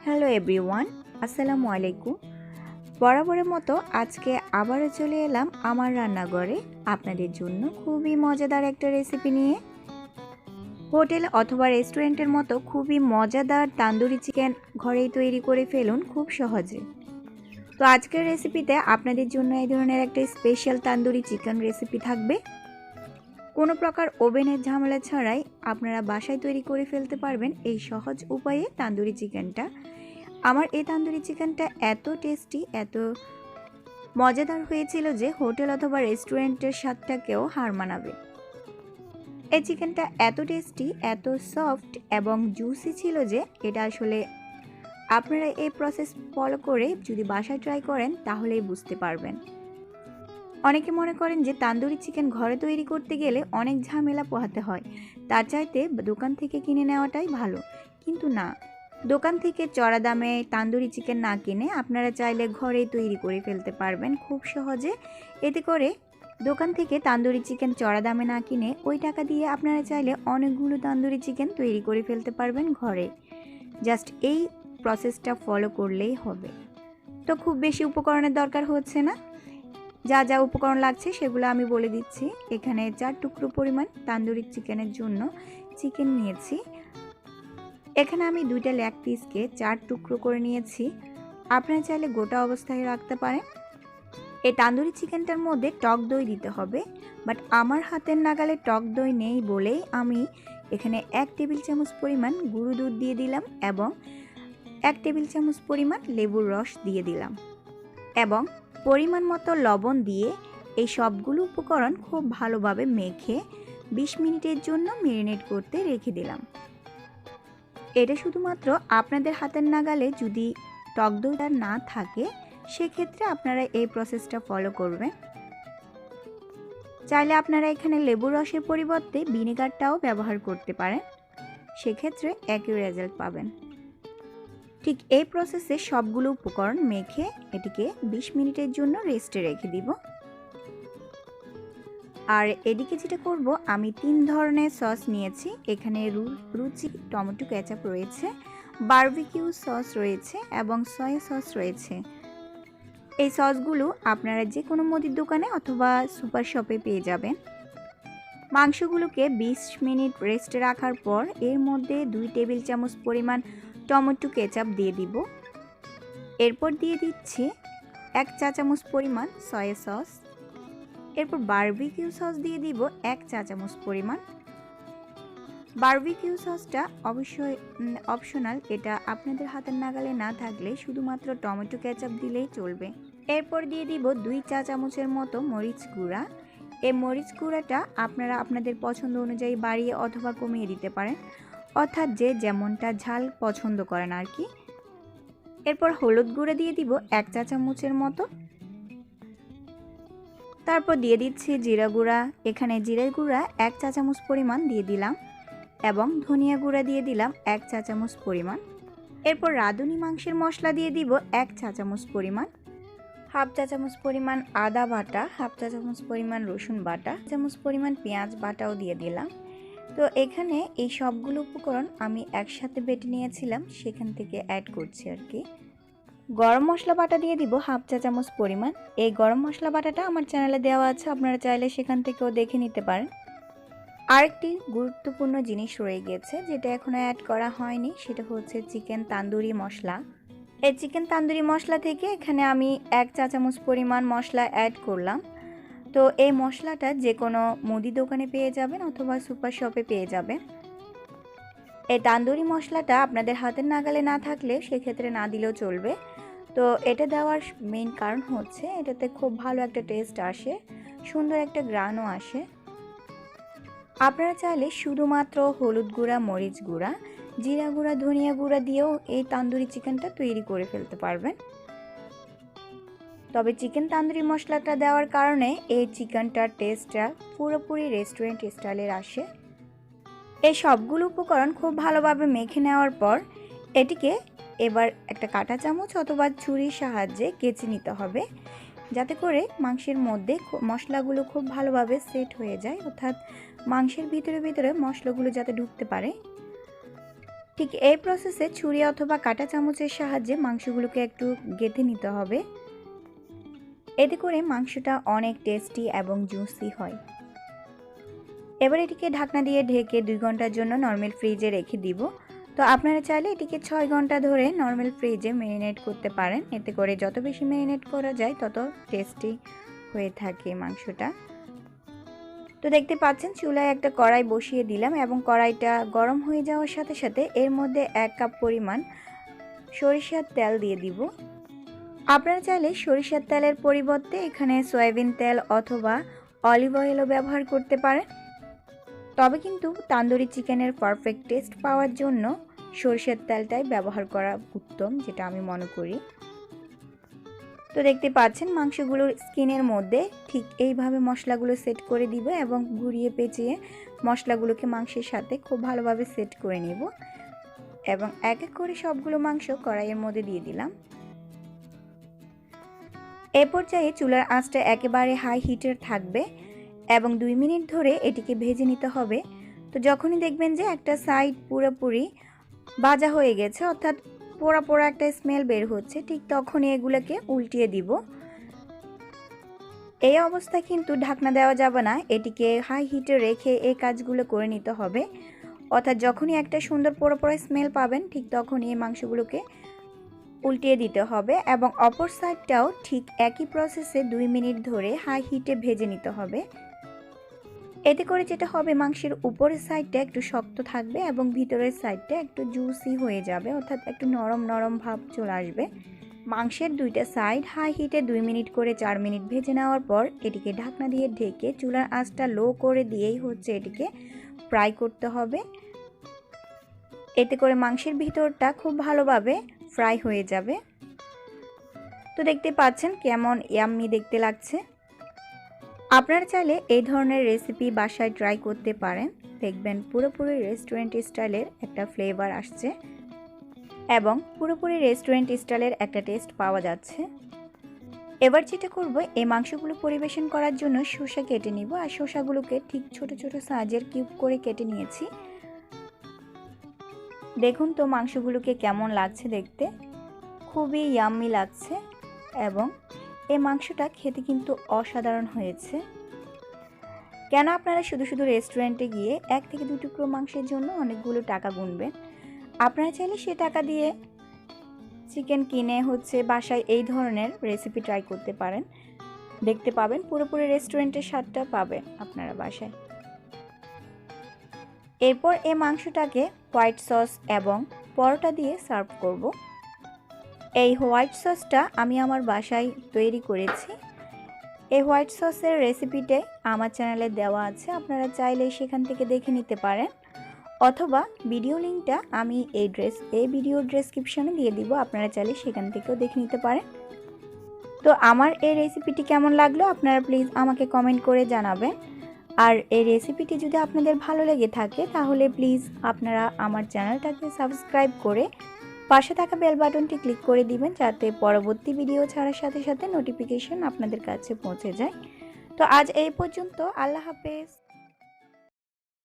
Hello everyone, আসসালামু আলাইকুম। বরাবরের মতো আজকে আবারও চলে এলাম আমার রান্নাঘরে আপনাদের জন্য খুবই মজাদার একটা রেসিপি নিয়ে। হোটেল অথবা রেস্টুরেন্টের মতো খুবই মজাদার তান্দুরি চিকেন ঘরেই তৈরি করে ফেলুন খুব সহজে। তো আজকের রেসিপিতে আপনাদের জন্য এই ধরনের একটা স্পেশাল তান্দুরি চিকেন রেসিপি থাকবে। কোনো প্রকার ওভেনের ঝামেলা ছাড়াই আপনারা বাসায় তৈরি করে ফেলতে পারবেন এই সহজ উপায়ে তান্দুরি চিকেনটা। আমার এই তান্দুরি চিকেনটা এত টেস্টি, এত মজাদার হয়েছিল যে হোটেল অথবা রেস্টুরেন্টের স্বাদটাকেও হার মানাবে। এই চিকেনটা এত টেস্টি, এত সফট এবং জুসি ছিল যে এটা আসলে আপনারা এই প্রসেস ফলো করে যদি বাসায় ট্রাই করেন তাহলেই বুঝতে পারবেন। অনেকে মনে করেন যে তান্দুরি চিকেন ঘরে তৈরি করতে গেলে অনেক ঝামেলা পোহাতে হয়, তার চাইতে দোকান থেকে কিনে নেওয়াটাই ভালো। কিন্তু না, দোকান থেকে চড়া দামে তান্দুরি চিকেন না কিনে আপনারা চাইলে ঘরেই তৈরি করে ফেলতে পারবেন খুব সহজে। এতে করে দোকান থেকে তান্দুরি চিকেন চড়া দামে না কিনে ওই টাকা দিয়ে আপনারা চাইলে অনেকগুলো তান্দুরি চিকেন তৈরি করে ফেলতে পারবেন ঘরে। জাস্ট এই প্রসেসটা ফলো করলেই হবে। তো খুব বেশি উপকরণের দরকার হচ্ছে না। যা যা উপকরণ লাগছে সেগুলো আমি বলে দিচ্ছি। এখানে 4 টুকরো পরিমাণ তান্দুরি চিকেনের জন্য চিকেন নিয়েছি। এখানে আমি 2টা লেগ পিসকে 4 টুকরো করে নিয়েছি। আপনারা চাইলে গোটা অবস্থায় রাখতে পারেন। এই তান্দুরি চিকেনটার মধ্যে টক দই দিতে হবে, বাট আমার হাতের নাগালে টক দই নেই বলেই আমি এখানে 1 টেবিল চামচ পরিমাণ গুঁড়ো দুধ দিয়ে দিলাম এবং 1 টেবিল চামচ পরিমাণ লেবুর রস দিয়ে দিলাম এবং পরিমাণ মতো লবণ দিয়ে এই সবগুলো উপকরণ খুব ভালোভাবে মেখে 20 মিনিটের জন্য ম্যারিনেট করতে রেখে দিলাম। এটা শুধুমাত্র আপনাদের হাতের নাগালে যদি টক দইটা না থাকে সেক্ষেত্রে আপনারা এই প্রসেসটা ফলো করবেন। চাইলে আপনারা এখানে লেবুর রসের পরিবর্তে ভিনেগারটাও ব্যবহার করতে পারেন, সেক্ষেত্রে একই রেজাল্ট পাবেন। ঠিক এই প্রসেসে সবগুলো উপকরণ মেখে এটিকে 20 মিনিটের জন্য রেস্টে রেখে দিব। আর এদিকে যেটা করব, আমি 3 ধরনের সস নিয়েছি। এখানে রুচি টমেটো কেচাপ রয়েছে, বারবিকিউ সস রয়েছে এবং সয়া সস রয়েছে। এই সসগুলো আপনারা যে কোনো মুদির দোকানে অথবা সুপার শপে পেয়ে যাবেন। মাংসগুলোকে 20 মিনিট রেস্টে রাখার পর এর মধ্যে 2 টেবিল চামচ পরিমাণ টমেটো কেচাপ দিয়ে দিব। এরপর দিয়ে দিচ্ছি 1 চা চামচ পরিমাণ সয়া সস। এরপর বারবিকিউ সস দিয়ে দিব 1 চা চামচ পরিমাণ। বারবিকিউ সসটা অবশ্যই অপশনাল, এটা আপনাদের হাতের নাগালে না থাকলে শুধুমাত্র টমেটো কেচাপ দিলেই চলবে। এরপর দিয়ে দিব 2 চা চামচের মতো মরিচ গুঁড়া। এই মরিচ গুঁড়াটা আপনারা আপনাদের পছন্দ অনুযায়ী বাড়িয়ে অথবা কমিয়ে দিতে পারেন, অর্থাৎ যে যেমনটা ঝাল পছন্দ করেন আর কি। এরপর হলুদ গুঁড়া দিয়ে দিব 1 চা চামচের মতো। তারপর দিয়ে দিচ্ছি জিরা গুঁড়া। এখানে জিরা গুঁড়া 1 চা চামচ পরিমাণ দিয়ে দিলাম এবং ধনিয়া গুঁড়া দিয়ে দিলাম 1 চা চামচ পরিমাণ। এরপর রাঁধুনি মাংসের মশলা দিয়ে দিব 1 চা চামচ পরিমাণ, হাফ চা চামচ পরিমাণ আদা বাটা, হাফ চা চামচ পরিমাণ রসুন বাটা, চামচ পরিমাণ পেঁয়াজ বাটাও দিয়ে দিলাম। তো এখানে এই সবগুলো উপকরণ আমি একসাথে বেটে নিয়েছিলাম, সেখান থেকে অ্যাড করছি আর কি। গরম মশলা বাটা দিয়ে দিব হাফ চা চামচ পরিমাণ। এই গরম মশলা বাটাটা আমার চ্যানেলে দেওয়া আছে, আপনারা চাইলে সেখান থেকেও দেখে নিতে পারেন। আরেকটি গুরুত্বপূর্ণ জিনিস রয়ে গেছে যেটা এখনো অ্যাড করা হয়নি, সেটা হচ্ছে চিকেন তান্দুরি মশলা। এই চিকেন তান্দুরি মশলা থেকে এখানে আমি 1 চা চামচ পরিমাণ মশলা অ্যাড করলাম। তো এই মশলাটা যে কোনো মুদি দোকানে পেয়ে যাবেন অথবা সুপার শপে পেয়ে যাবেন। এই তান্দুরি মশলাটা আপনাদের হাতের নাগালে না থাকলে সেক্ষেত্রে না দিলেও চলবে। তো এটা দেওয়ার মেইন কারণ হচ্ছে এটাতে খুব ভালো একটা টেস্ট আসে, সুন্দর একটা গ্রানও আসে। আপনারা চাইলে শুধুমাত্র হলুদ গুঁড়া, মরিচ গুঁড়া, জিরা গুঁড়া, ধনিয়া গুঁড়া দিয়েও এই তান্দুরি চিকেনটা তৈরি করে ফেলতে পারবেন। তবে চিকেন তান্দুরি মশলাটা দেওয়ার কারণে এই চিকেনটার টেস্টটা পুরোপুরি রেস্টুরেন্ট স্টাইলের আসে। এই সবগুলো উপকরণ খুব ভালোভাবে মেখে নেওয়ার পর এটিকে এবার একটা কাঁটা চামচ অথবা ছুরির সাহায্যে কেচে নিতে হবে, যাতে করে মাংসের মধ্যে মশলাগুলো খুব ভালোভাবে সেট হয়ে যায়, অর্থাৎ মাংসের ভিতরে ভিতরে মশলাগুলো যাতে ঢুকতে পারে। ঠিক এই প্রসেসে ছুরি অথবা কাঁটা চামচের সাহায্যে মাংসগুলোকে একটু গেঁথে নিতে হবে। এতে করে মাংসটা অনেক টেস্টি এবং জুসি হয়। এবার এটিকে ঢাকনা দিয়ে ঢেকে 2 ঘন্টার জন্য নর্মাল ফ্রিজে রেখে দিব। তো আপনারা চাইলে এটিকে 6 ঘন্টা ধরে নর্মাল ফ্রিজে ম্যারিনেট করতে পারেন। এতে করে যত বেশি ম্যারিনেট করা যায় তত টেস্টি হয়ে থাকে মাংসটা। তো দেখতে পাচ্ছেন চুলায় একটা কড়াই বসিয়ে দিলাম এবং কড়াইটা গরম হয়ে যাওয়ার সাথে সাথে এর মধ্যে 1 কাপ পরিমাণ সরিষার তেল দিয়ে দিব। আপনারা চাইলে সরিষার তেলের পরিবর্তে এখানে সয়াবিন তেল অথবা অলিভ অয়েলও ব্যবহার করতে পারেন। তবে কিন্তু তান্দুরি চিকেনের পারফেক্ট টেস্ট পাওয়ার জন্য সরিষার তেলটাই ব্যবহার করা উত্তম, যেটা আমি মনে করি। তো দেখতে পাচ্ছেন মাংসগুলোর স্কিনের মধ্যে ঠিক এইভাবে মশলাগুলো সেট করে দিব এবং ঘুরিয়ে পেঁচিয়ে মশলাগুলোকে মাংসের সাথে খুব ভালোভাবে সেট করে নিব এবং এক এক করে সবগুলো মাংস কড়াইয়ের মধ্যে দিয়ে দিলাম। এ পর্যায়ে চুলার আঁচটা একেবারে হাই হিটের থাকবে এবং 2 মিনিট ধরে এটিকে ভেজে নিতে হবে। তো যখনই দেখবেন যে একটা সাইড পুরোপুরি ভাজা হয়ে গেছে, অর্থাৎ পোড়া পোড়া একটা স্মেল বের হচ্ছে, ঠিক তখনই এগুলোকে উল্টিয়ে দিব। এই অবস্থায় কিন্তু ঢাকনা দেওয়া যাবে না, এটিকে হাই হিটে রেখে এই কাজগুলো করে নিতে হবে। অর্থাৎ যখনই একটা সুন্দর পোড়া পোড়া স্মেল পাবেন ঠিক তখনই এই মাংসগুলোকে উল্টিয়ে দিতে হবে এবং অপর সাইডটাও ঠিক একই প্রসেসে 2 মিনিট ধরে হাই হিটে ভেজে নিতে হবে। এতে করে যেটা হবে, মাংসের উপরের সাইডটা একটু শক্ত থাকবে এবং ভিতরের সাইডটা একটু জুসি হয়ে যাবে, অর্থাৎ একটু নরম নরম ভাব চলে আসবে। মাংসের দুইটা সাইড হাই হিটে 2 মিনিট করে 4 মিনিট ভেজে নেওয়ার পর এটিকে ঢাকনা দিয়ে ঢেকে চুলার আঁচটা লো করে দিয়েই এটিকে ফ্রাই করতে হবে। এতে করে মাংসের ভিতরটা খুব ভালোভাবে ফ্রাই হয়ে যাবে। তো দেখতে পাচ্ছেন কেমন ইয়াম্মি দেখতে লাগছে। আপনারা চাইলে এই ধরনের রেসিপি বাসায় ট্রাই করতে পারেন, দেখবেন পুরোপুরি রেস্টুরেন্ট স্টাইলের একটা ফ্লেভার আসছে এবং পুরোপুরি রেস্টুরেন্ট স্টাইলের একটা টেস্ট পাওয়া যাচ্ছে। এবার যেটা করব, এই মাংসগুলো পরিবেশন করার জন্য শসা কেটে নিব আর শসাগুলোকে ঠিক ছোট ছোট সাইজের কিউব করে কেটে নিয়েছি। দেখুন তো মাংসগুলোকে কেমন লাগছে দেখতে, খুবই ইয়াম্মি লাগছে এবং এই মাংসটা খেতে কিন্তু অসাধারণ হয়েছে। কেন আপনারা শুধু শুধু রেস্টুরেন্টে গিয়ে 1 থেকে 2 টুকরো মাংসের জন্য অনেকগুলো টাকা গুনবেন? আপনারা চাইলে সে টাকা দিয়ে চিকেন কিনে বাসায় এই ধরনের রেসিপি ট্রাই করতে পারেন, দেখতে পাবেন পুরোপুরি রেস্টুরেন্টের স্বাদটা পাবেন আপনারা বাসায়। এরপর এই মাংসটাকে হোয়াইট সস এবং পরোটা দিয়ে সার্ভ করব। এই হোয়াইট সসটা আমি আমার বাসায় তৈরি করেছি। এই হোয়াইট সসের রেসিপিটাই আমার চ্যানেলে দেওয়া আছে, আপনারা চাইলে সেখান থেকে দেখে নিতে পারেন অথবা ভিডিও লিঙ্কটা আমি এই ভিডিও ডেসক্রিপশনে দিয়ে দিব, আপনারা চাইলে সেখান থেকেও দেখে নিতে পারেন। তো আমার এই রেসিপিটি কেমন লাগলো আপনারা প্লিজ আমাকে কমেন্ট করে জানাবেন। আর এই রেসিপিটি যদি আপনাদের ভালো লেগে থাকে তাহলে প্লিজ আপনারা আমার চ্যানেলটাকে সাবস্ক্রাইব করে পাশে থাকা বেল বাটনটি ক্লিক করে দিবেন, যাতে পরবর্তী ভিডিও ছাড়ার সাথে সাথে নোটিফিকেশন আপনাদের কাছে পৌঁছে যায়। তো আজ এই পর্যন্ত, আল্লাহ হাফেজ।